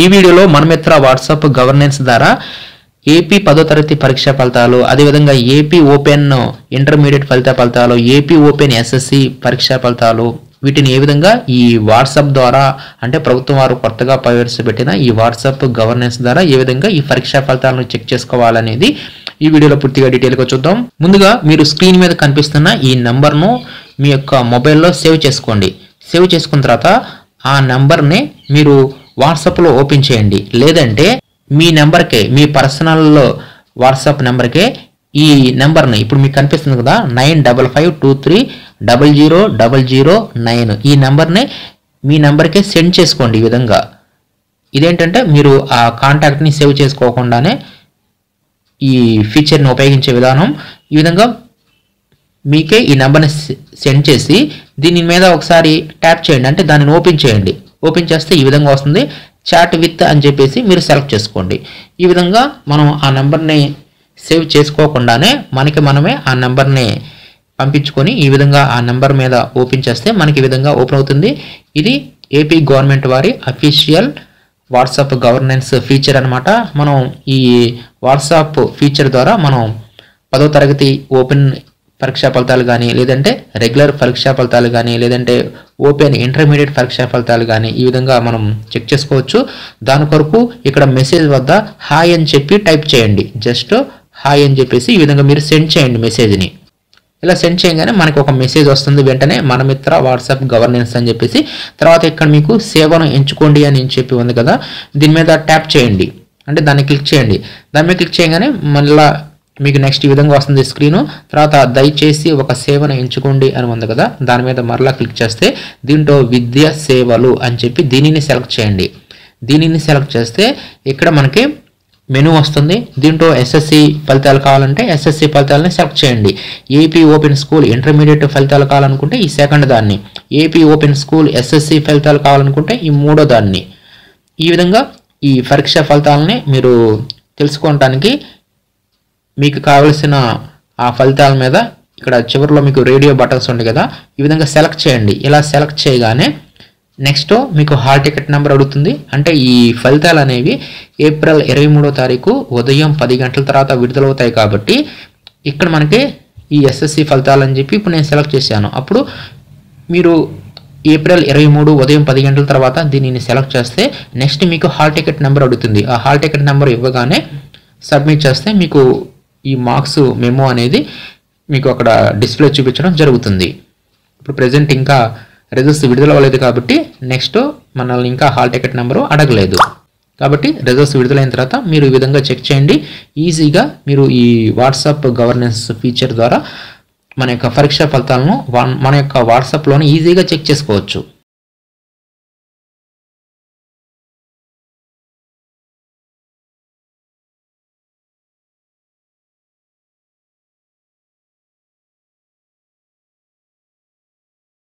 ఈ వీడియోలో Mana Mitra WhatsApp governance ద్వారా ఏపీ 10వ తరగతి పరీక్ష ఫలితాలు, అదేవిధంగా ఏపీ ఓపెన్ ఇంటర్మీడియట్ ఫలితాలు, ఏపీ ఓపెన్ ఎస్ఎస్సి పరీక్ష ఫలితాలు, వీటిని ఏ విధంగా ఈ వాట్సాప్ ద్వారా అంటే ప్రభుత్వం వారు కొత్తగా ప్రవేశపెట్టిన ఈ వాట్సాప్ గవర్నెన్స్ ద్వారా ఏ విధంగా ఈ పరీక్ష ఫలితాలను చెక్ చేసుకోవాలనేది ఈ వీడియోలో పూర్తిగా డీటెయిల్గా చూద్దాం. ముందుగా మీరు స్క్రీన్ మీద కనిపిస్తున్న ఈ నెంబర్ను మీ యొక్క మొబైల్లో సేవ్ చేసుకోండి. సేవ్ చేసుకున్న తర్వాత ఆ నెంబర్ని మీరు వాట్సాప్లో ఓపెన్ చేయండి. లేదంటే మీ నెంబర్కే, మీ పర్సనల్ వాట్సాప్ నెంబర్కే ఈ నెంబర్ని ఇప్పుడు మీకు కనిపిస్తుంది కదా 9552300009 ఈ నెంబర్ని మీ నెంబర్కే సెండ్ చేసుకోండి. ఈ విధంగా ఇదేంటంటే మీరు ఆ కాంటాక్ట్ని సేవ్ చేసుకోకుండానే ఈ ఫీచర్ని ఉపయోగించే విధానం. ఈ విధంగా మీకే ఈ నెంబర్ని సెండ్ చేసి దీని మీద ఒకసారి ట్యాప్ చేయండి, అంటే దానిని ఓపెన్ చేయండి. ఓపెన్ చేస్తే ఈ విధంగా వస్తుంది. చాట్ విత్ అని చెప్పేసి మీరు సెలెక్ట్ చేసుకోండి. ఈ విధంగా మనం ఆ నెంబర్ని సేవ్ చేసుకోకుండానే మనమే ఆ నెంబర్ని పంపించుకొని ఈ విధంగా ఆ నెంబర్ మీద ఓపెన్ చేస్తే మనకి ఈ విధంగా ఓపెన్ అవుతుంది. ఇది ఏపీ గవర్నమెంట్ వారి అఫీషియల్ వాట్సాప్ గవర్నెన్స్ ఫీచర్ అనమాట. మనం ఈ వాట్సాప్ ఫీచర్ ద్వారా మనం 10వ తరగతి ఓపెన్ పరీక్షా ఫలితాలు కానీ, లేదంటే రెగ్యులర్ పరీక్షా ఫలితాలు కానీ, లేదంటే ఓపెన్ ఇంటర్మీడియట్ పరీక్షా ఫలితాలు కానీ ఈ విధంగా మనం చెక్ చేసుకోవచ్చు. దాని కొరకు ఇక్కడ మెసేజ్ వద్ద హాయ్ అని చెప్పి టైప్ చేయండి. జస్ట్ హాయ్ అని చెప్పేసి ఈ విధంగా మీరు సెండ్ చేయండి మెసేజ్ని. ఇలా సెండ్ చేయగానే మనకు ఒక మెసేజ్ వస్తుంది. వెంటనే మనమిత్ర వాట్సాప్ గవర్నెన్స్ అని చెప్పేసి తర్వాత ఇక్కడ మీకు సేవను ఎంచుకోండి అని చెప్పి ఉంది కదా, దీని మీద ట్యాప్ చేయండి, అంటే దాన్ని క్లిక్ చేయండి. దాని మీద క్లిక్ చేయగానే మళ్ళీ మీకు నెక్స్ట్ ఈ విధంగా వస్తుంది స్క్రీను. తర్వాత దయచేసి ఒక సేవను ఎంచుకోండి అని ఉంది కదా, దాని మీద మరలా క్లిక్ చేస్తే దీంట్లో విద్యా సేవలు అని చెప్పి దీనిని సెలెక్ట్ చేయండి. దీనిని సెలెక్ట్ చేస్తే ఇక్కడ మనకి మెనూ వస్తుంది. దీంట్లో ఎస్ఎస్సి ఫలితాలు కావాలంటే ఎస్ఎస్సి ఫలితాలని సెలెక్ట్ చేయండి. ఏపీ ఓపెన్ స్కూల్ ఇంటర్మీడియట్ ఫలితాలు కావాలనుకుంటే ఈ సెకండ్ దాన్ని, ఏపీ ఓపెన్ స్కూల్ ఎస్ఎస్సి ఫలితాలు కావాలనుకుంటే ఈ మూడో దాన్ని. ఈ విధంగా ఈ పరీక్ష ఫలితాలని మీరు తెలుసుకోవటానికి మీకు కావలసిన ఆ ఫలితాల మీద ఇక్కడ చివరిలో మీకు రేడియో బటన్స్ ఉంది కదా, ఈ విధంగా సెలెక్ట్ చేయండి. ఇలా సెలెక్ట్ చేయగానే నెక్స్ట్ మీకు హాల్ టికెట్ నెంబర్ అడుగుతుంది. అంటే ఈ ఫలితాలు అనేవి ఏప్రిల్ 23వ తారీఖు ఉదయం 10 గంటల తర్వాత విడుదలవుతాయి కాబట్టి ఇక్కడ మనకి ఈ ఎస్ఎస్సి ఫలితాలు అని చెప్పి ఇప్పుడు నేను సెలెక్ట్ చేశాను. అప్పుడు మీరు ఏప్రిల్ 23 ఉదయం 10 గంటల తర్వాత దీనిని సెలెక్ట్ చేస్తే నెక్స్ట్ మీకు హాల్ టికెట్ నెంబర్ అడుగుతుంది. ఆ హాల్ టికెట్ నెంబర్ ఇవ్వగానే సబ్మిట్ చేస్తే మీకు ఈ మార్క్స్ మెమో అనేది మీకు అక్కడ డిస్ప్లే చూపించడం జరుగుతుంది. ఇప్పుడు ప్రజెంట్ ఇంకా రిజల్ట్స్ విడుదల అవ్వలేదు కాబట్టి నెక్స్ట్ మనల్ని ఇంకా హాల్ టికెట్ నెంబరు అడగలేదు కాబట్టి రిజల్ట్స్ విడుదలైన తర్వాత మీరు ఈ విధంగా చెక్ చేయండి. ఈజీగా మీరు ఈ వాట్సాప్ గవర్నెన్స్ ఫీచర్ ద్వారా మన యొక్క పరీక్షా ఫలితాలను మన యొక్క వాట్సాప్లోనే ఈజీగా చెక్ చేసుకోవచ్చు.